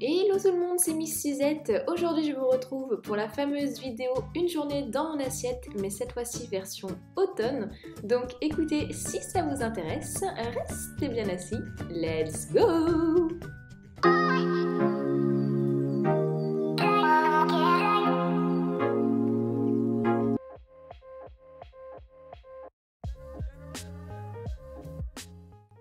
Hello tout le monde, c'est Miss Suzette. Aujourd'hui je vous retrouve pour la fameuse vidéo Une journée dans mon assiette, mais cette fois-ci version automne. Donc écoutez, si ça vous intéresse, restez bien assis. Let's go!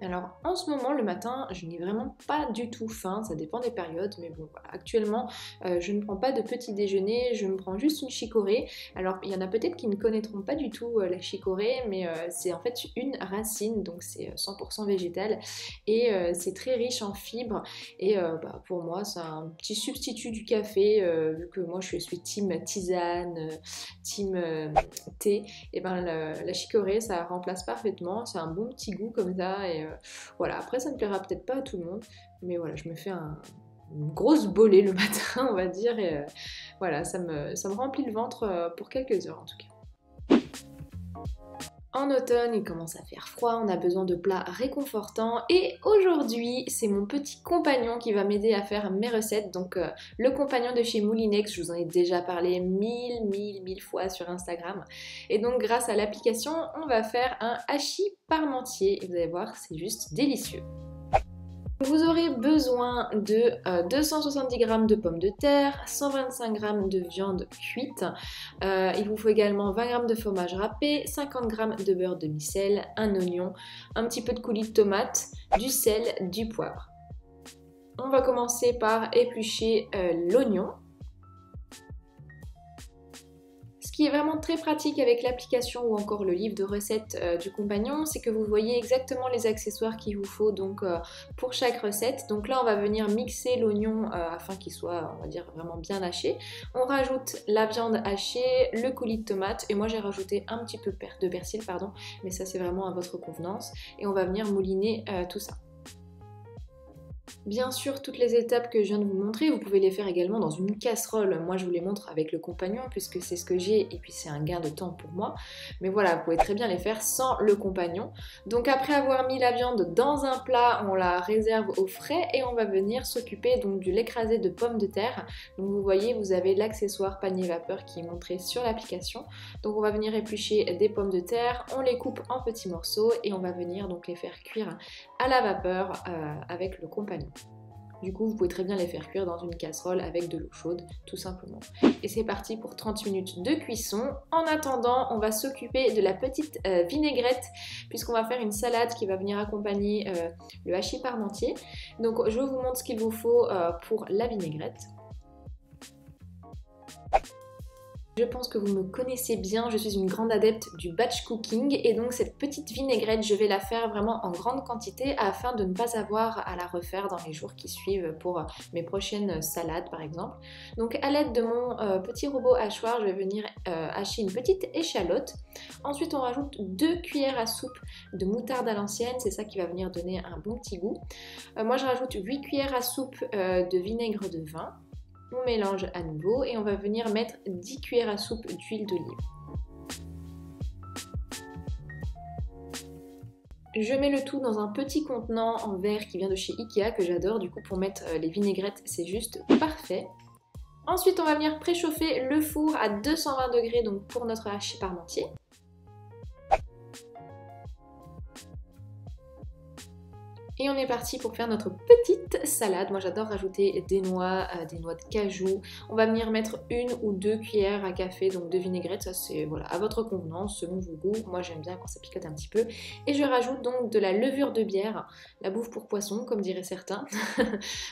Alors en ce moment le matin je n'ai vraiment pas du tout faim, ça dépend des périodes, mais bon voilà, actuellement je ne prends pas de petit déjeuner, je me prends juste une chicorée. Alors il y en a peut-être qui ne connaîtront pas du tout la chicorée, mais c'est en fait une racine, donc c'est 100% végétal et c'est très riche en fibres et pour moi c'est un petit substitut du café, vu que moi je suis team tisane, team thé, et ben la chicorée ça remplace parfaitement, c'est un bon petit goût comme ça et voilà, après ça ne plaira peut-être pas à tout le monde, mais voilà, je me fais une grosse bolée le matin, on va dire, et voilà, ça me remplit le ventre pour quelques heures en tout cas. En automne, il commence à faire froid, on a besoin de plats réconfortants et aujourd'hui, c'est mon petit compagnon qui va m'aider à faire mes recettes. Donc le compagnon de chez Moulinex, je vous en ai déjà parlé mille fois sur Instagram. Et donc grâce à l'application, on va faire un hachis parmentier et vous allez voir, c'est juste délicieux. Vous aurez besoin de 270 g de pommes de terre, 125 g de viande cuite, il vous faut également 20 g de fromage râpé, 50 g de beurre demi-sel, un oignon, un petit peu de coulis de tomate, du sel, du poivre. On va commencer par éplucher l'oignon. Ce qui est vraiment très pratique avec l'application ou encore le livre de recettes du compagnon, c'est que vous voyez exactement les accessoires qu'il vous faut donc pour chaque recette. Donc là on va venir mixer l'oignon afin qu'il soit, on va dire, vraiment bien haché. On rajoute la viande hachée, le coulis de tomate et moi j'ai rajouté un petit peu de persil, pardon, mais ça c'est vraiment à votre convenance. Et on va venir mouliner tout ça. Bien sûr, toutes les étapes que je viens de vous montrer, vous pouvez les faire également dans une casserole. Moi, je vous les montre avec le compagnon puisque c'est ce que j'ai et puis c'est un gain de temps pour moi. Mais voilà, vous pouvez très bien les faire sans le compagnon. Donc après avoir mis la viande dans un plat, on la réserve au frais et on va venir s'occuper donc de l'écrasé de pommes de terre. Donc vous voyez, vous avez l'accessoire panier vapeur qui est montré sur l'application. Donc on va venir éplucher des pommes de terre, on les coupe en petits morceaux et on va venir donc les faire cuire à la vapeur avec le compagnon. Du coup, vous pouvez très bien les faire cuire dans une casserole avec de l'eau chaude, tout simplement. Et c'est parti pour 30 minutes de cuisson. En attendant, on va s'occuper de la petite vinaigrette, puisqu'on va faire une salade qui va venir accompagner le hachis parmentier. Donc, je vous montre ce qu'il vous faut pour la vinaigrette. Je pense que vous me connaissez bien, je suis une grande adepte du batch cooking et donc cette petite vinaigrette, je vais la faire vraiment en grande quantité afin de ne pas avoir à la refaire dans les jours qui suivent pour mes prochaines salades par exemple. Donc à l'aide de mon petit robot hachoir, je vais venir hacher une petite échalote. Ensuite on rajoute 2 cuillères à soupe de moutarde à l'ancienne, c'est ça qui va venir donner un bon petit goût. Moi je rajoute 8 cuillères à soupe de vinaigre de vin. On mélange à nouveau et on va venir mettre 10 cuillères à soupe d'huile d'olive. Je mets le tout dans un petit contenant en verre qui vient de chez Ikea que j'adore, du coup pour mettre les vinaigrettes c'est juste parfait. Ensuite on va venir préchauffer le four à 220 degrés donc pour notre hachis parmentier. Et on est parti pour faire notre petite salade. Moi j'adore rajouter des noix de cajou. On va venir mettre 1 ou 2 cuillères à café donc de vinaigrette. Ça c'est voilà, à votre convenance, selon vos goûts. Moi j'aime bien quand ça picote un petit peu. Et je rajoute donc de la levure de bière. La bouffe pour poisson comme diraient certains.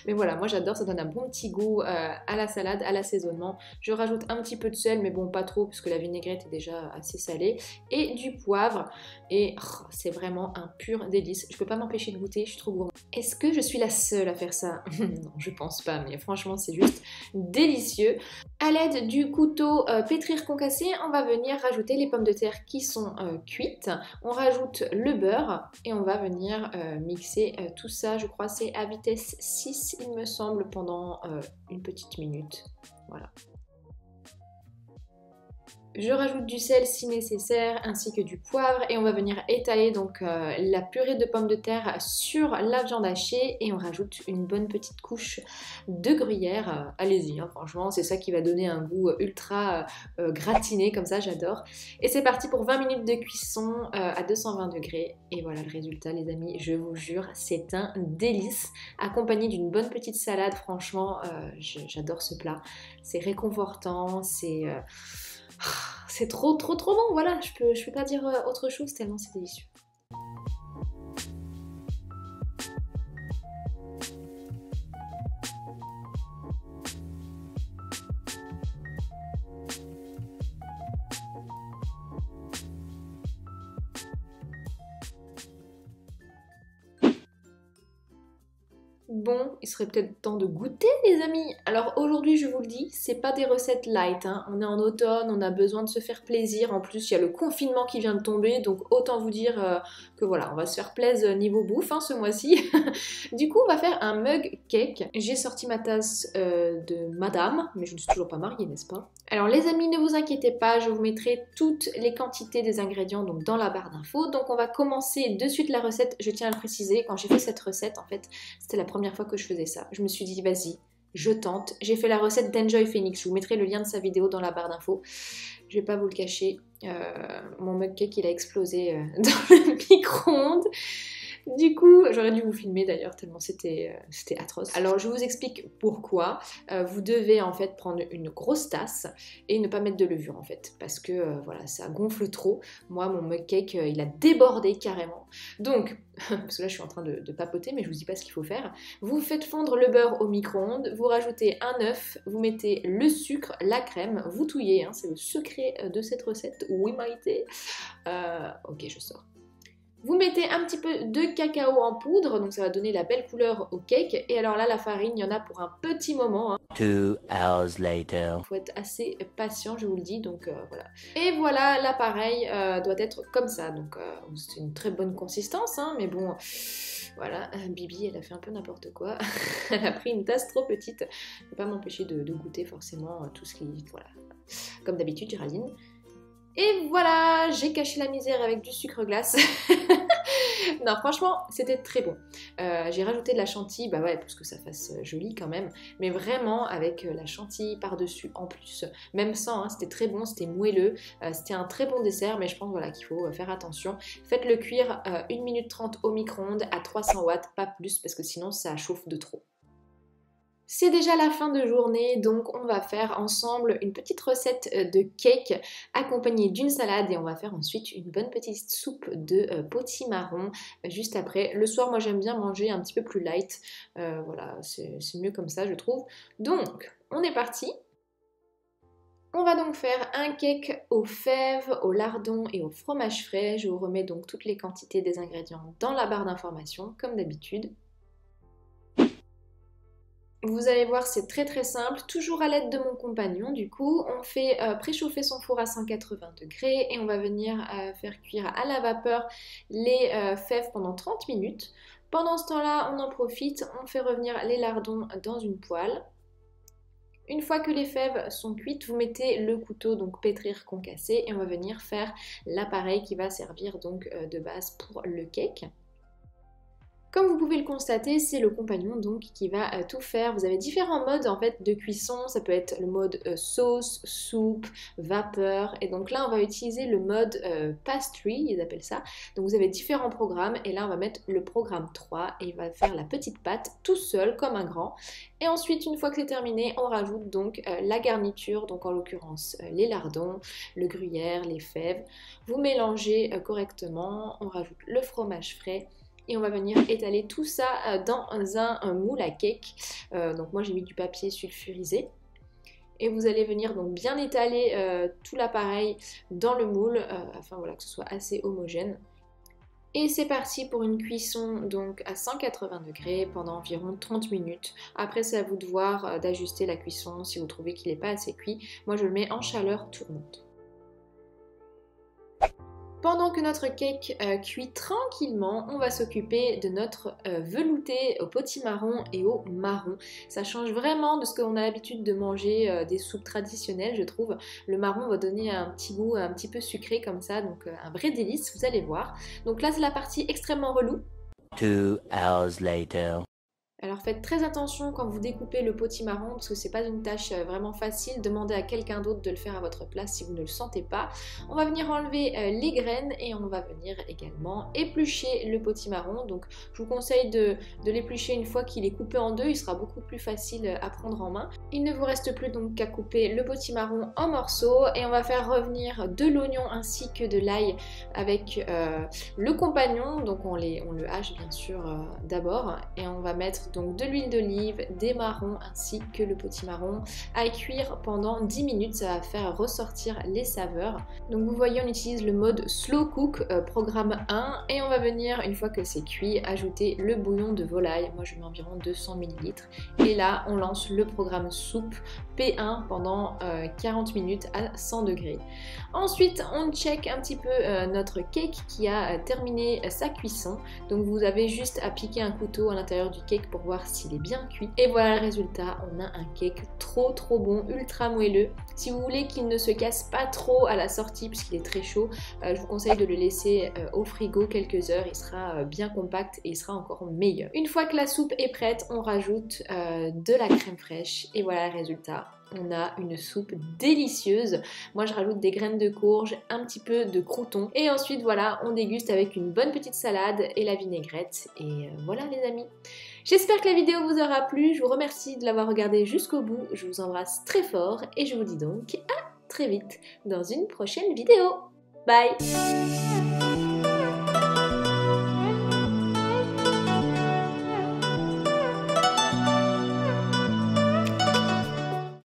Mais voilà, moi j'adore, ça donne un bon petit goût à la salade, à l'assaisonnement. Je rajoute un petit peu de sel mais bon pas trop puisque la vinaigrette est déjà assez salée. Et du poivre. Et oh, c'est vraiment un pur délice. Je peux pas m'empêcher de goûter. Je suis trop gourmande. Est-ce que je suis la seule à faire ça? Non, je pense pas, mais franchement, c'est juste délicieux. À l'aide du couteau pétrir concassé, on va venir rajouter les pommes de terre qui sont cuites. On rajoute le beurre et on va venir mixer tout ça. Je crois c'est à vitesse 6, il me semble, pendant une petite minute. Voilà. Je rajoute du sel si nécessaire ainsi que du poivre et on va venir étaler donc la purée de pommes de terre sur la viande hachée et on rajoute une bonne petite couche de gruyère. Allez-y, hein, franchement c'est ça qui va donner un goût ultra gratiné comme ça, j'adore. Et c'est parti pour 20 minutes de cuisson à 220 degrés et voilà le résultat les amis, je vous jure c'est un délice accompagné d'une bonne petite salade. Franchement j'adore ce plat, c'est réconfortant, c'est trop bon, voilà, je peux pas dire autre chose tellement c'est délicieux. Bon, il serait peut-être temps de goûter les amis. Alors aujourd'hui je vous le dis, c'est pas des recettes light, hein. On est en automne, on a besoin de se faire plaisir. En plus il y a le confinement qui vient de tomber, donc autant vous dire que voilà, on va se faire plaisir niveau bouffe hein, ce mois-ci. Du coup on va faire un mug cake. J'ai sorti ma tasse de madame, mais je ne suis toujours pas mariée n'est-ce pas? Alors les amis ne vous inquiétez pas, je vous mettrai toutes les quantités des ingrédients donc, dans la barre d'infos. Donc on va commencer de suite la recette, je tiens à le préciser, quand j'ai fait cette recette en fait c'était la première fois que je faisais ça. Je me suis dit vas-y, je tente. J'ai fait la recette d'Enjoy Phoenix, je vous mettrai le lien de sa vidéo dans la barre d'infos. Je vais pas vous le cacher, mon mug cake il a explosé dans le micro-ondes. Du coup, j'aurais dû vous filmer d'ailleurs tellement c'était atroce. Alors je vous explique pourquoi. Vous devez en fait prendre une grosse tasse et ne pas mettre de levure en fait. Parce que voilà, ça gonfle trop. Moi mon mug cake il a débordé carrément. Donc, parce que là je suis en train de papoter mais je vous dis pas ce qu'il faut faire. Vous faites fondre le beurre au micro-ondes, vous rajoutez un œuf, vous mettez le sucre, la crème, vous touillez, hein, c'est le secret de cette recette. Oui Maïté. Ok je sors. Vous mettez un petit peu de cacao en poudre, donc ça va donner la belle couleur au cake. Et alors là, la farine, il y en a pour un petit moment. Hein. 2 hours later. Il faut être assez patient, je vous le dis, donc voilà. Et voilà, l'appareil doit être comme ça. Donc c'est une très bonne consistance, hein, mais bon, voilà, Bibi, elle a fait un peu n'importe quoi. Elle a pris une tasse trop petite. Je ne peux pas m'empêcher de goûter forcément tout ce qui... Voilà, comme d'habitude, Géraldine. Et voilà, j'ai caché la misère avec du sucre glace. Non, franchement, c'était très bon. J'ai rajouté de la chantilly, bah ouais, pour que ça fasse joli quand même. Mais vraiment, avec la chantilly par-dessus en plus. Même sans, hein, c'était très bon, c'était moelleux. C'était un très bon dessert, mais je pense voilà, qu'il faut faire attention. Faites-le cuire 1 minute 30 au micro-ondes à 300 watts, pas plus, parce que sinon ça chauffe de trop. C'est déjà la fin de journée, donc on va faire ensemble une petite recette de cake accompagnée d'une salade et on va faire ensuite une bonne petite soupe de potimarron juste après. Le soir, moi j'aime bien manger un petit peu plus light, voilà, c'est mieux comme ça je trouve. Donc, on est parti. On va donc faire un cake aux fèves, au lardon et au fromage frais. Je vous remets donc toutes les quantités des ingrédients dans la barre d'informations comme d'habitude. Vous allez voir, c'est très simple, toujours à l'aide de mon compagnon. Du coup, on fait préchauffer son four à 180 degrés et on va venir faire cuire à la vapeur les fèves pendant 30 minutes. Pendant ce temps-là, on en profite, on fait revenir les lardons dans une poêle. Une fois que les fèves sont cuites, vous mettez le couteau, donc pétrir, concasser, et on va venir faire l'appareil qui va servir donc de base pour le cake. Comme vous pouvez le constater, c'est le compagnon donc qui va tout faire. Vous avez différents modes en fait de cuisson. Ça peut être le mode sauce, soupe, vapeur. Et donc là, on va utiliser le mode pastry, ils appellent ça. Donc vous avez différents programmes. Et là, on va mettre le programme 3 et il va faire la petite pâte tout seul comme un grand. Et ensuite, une fois que c'est terminé, on rajoute donc la garniture. Donc en l'occurrence, les lardons, le gruyère, les fèves. Vous mélangez correctement. On rajoute le fromage frais. Et on va venir étaler tout ça dans un moule à cake. Donc moi j'ai mis du papier sulfurisé. Et vous allez venir donc bien étaler tout l'appareil dans le moule afin voilà, que ce soit assez homogène. Et c'est parti pour une cuisson donc à 180 degrés pendant environ 30 minutes. Après c'est à vous de voir d'ajuster la cuisson si vous trouvez qu'il n'est pas assez cuit. Moi je le mets en chaleur tournante. Pendant que notre cake cuit tranquillement, on va s'occuper de notre velouté au potimarron et au marron. Ça change vraiment de ce qu'on a l'habitude de manger des soupes traditionnelles, je trouve. Le marron va donner un petit goût un petit peu sucré comme ça, donc un vrai délice, vous allez voir. Donc là, c'est la partie extrêmement relou. 2 hours later. Alors faites très attention quand vous découpez le potimarron parce que c'est pas une tâche vraiment facile. Demandez à quelqu'un d'autre de le faire à votre place si vous ne le sentez pas. On va venir enlever les graines et on va venir également éplucher le potimarron. Donc je vous conseille de l'éplucher une fois qu'il est coupé en deux. Il sera beaucoup plus facile à prendre en main. Il ne vous reste plus donc qu'à couper le potimarron en morceaux et on va faire revenir de l'oignon ainsi que de l'ail avec le compagnon. Donc on le hache bien sûr d'abord et on va mettre donc de l'huile d'olive, des marrons ainsi que le potimarron à cuire pendant 10 minutes, ça va faire ressortir les saveurs. Donc vous voyez on utilise le mode slow cook programme 1 et on va venir une fois que c'est cuit ajouter le bouillon de volaille, moi je mets environ 200 ml et là on lance le programme soupe P1 pendant 40 minutes à 100 degrés. Ensuite on check un petit peu notre cake qui a terminé sa cuisson, donc vous avez juste à piquer un couteau à l'intérieur du cake pour voir s'il est bien cuit. Et voilà le résultat, on a un cake trop bon, ultra moelleux. Si vous voulez qu'il ne se casse pas trop à la sortie puisqu'il est très chaud, je vous conseille de le laisser au frigo quelques heures, il sera bien compact et il sera encore meilleur. Une fois que la soupe est prête, on rajoute de la crème fraîche et voilà le résultat. On a une soupe délicieuse. Moi je rajoute des graines de courge, un petit peu de croûtons et ensuite voilà on déguste avec une bonne petite salade et la vinaigrette et voilà les amis. J'espère que la vidéo vous aura plu, je vous remercie de l'avoir regardée jusqu'au bout, je vous embrasse très fort et je vous dis donc à très vite dans une prochaine vidéo. Bye!